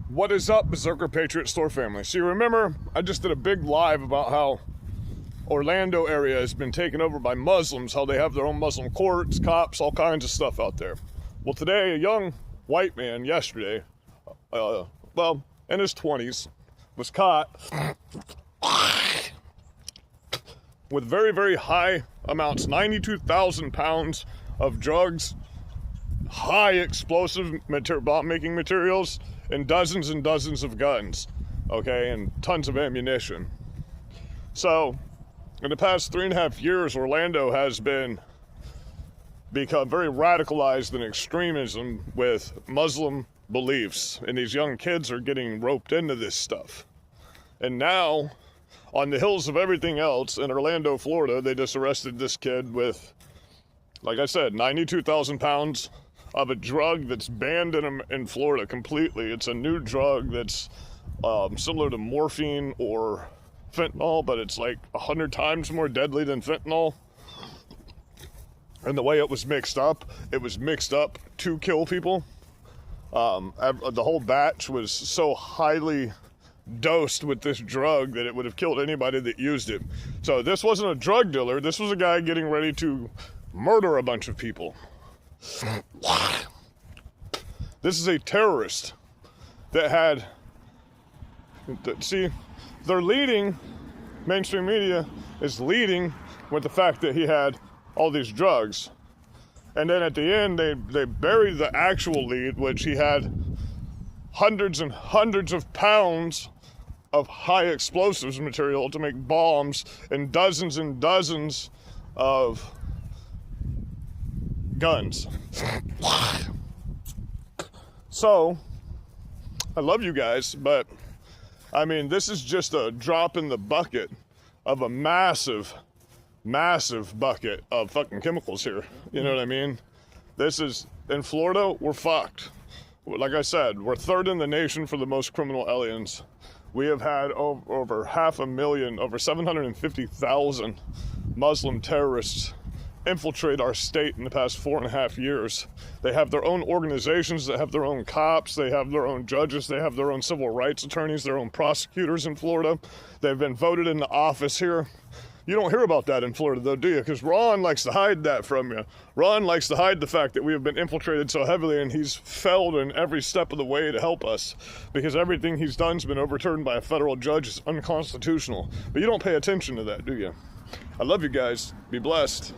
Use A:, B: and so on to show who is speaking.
A: What is up, Berserker Patriot Store family? So you remember, I just did a big live about how Orlando area has been taken over by Muslims, how they have their own Muslim courts, cops, all kinds of stuff out there. Well, today, a young white man yesterday, in his 20s, was caught with very, very high amounts, 92,000 pounds of drugs, high explosive bomb-making materials, and dozens of guns, okay, and tons of ammunition. So, in the past 3.5 years, Orlando has become very radicalized in extremism with Muslim beliefs, and these young kids are getting roped into this stuff. And now, on the heels of everything else, in Orlando, Florida, they just arrested this kid with, like I said, 92,000 pounds of a drug that's banned in Florida completely. It's a new drug that's similar to morphine or fentanyl, but it's like 100 times more deadly than fentanyl. And the way it was mixed up to kill people. The whole batch was so highly dosed with this drug that it would have killed anybody that used it. So this wasn't a drug dealer, this was a guy getting ready to murder a bunch of people. This is a terrorist that had, see, they're leading, mainstream media is leading with the fact that he had all these drugs. And then at the end, they buried the actual lead, which he had hundreds and hundreds of pounds of high explosives material to make bombs and dozens of guns. So, I love you guys, but I mean, this is just a drop in the bucket of a massive bucket of fucking chemicals here. You know what I mean? This is, in Florida, we're fucked. Like I said, we're third in the nation for the most criminal aliens. We have had over 500,000, over 750,000 Muslim terrorists infiltrate our state in the past 4.5 years. They have their own organizations, they have their own cops, they have their own judges, they have their own civil rights attorneys, their own prosecutors in Florida. They've been voted into office here. You don't hear about that in Florida, though, do you? Because Ron likes to hide that from you. Ron likes to hide the fact that we have been infiltrated so heavily, and he's failed in every step of the way to help us, because everything he's done has been overturned by a federal judge. It's unconstitutional. But you don't pay attention to that, do you? I love you guys. Be blessed.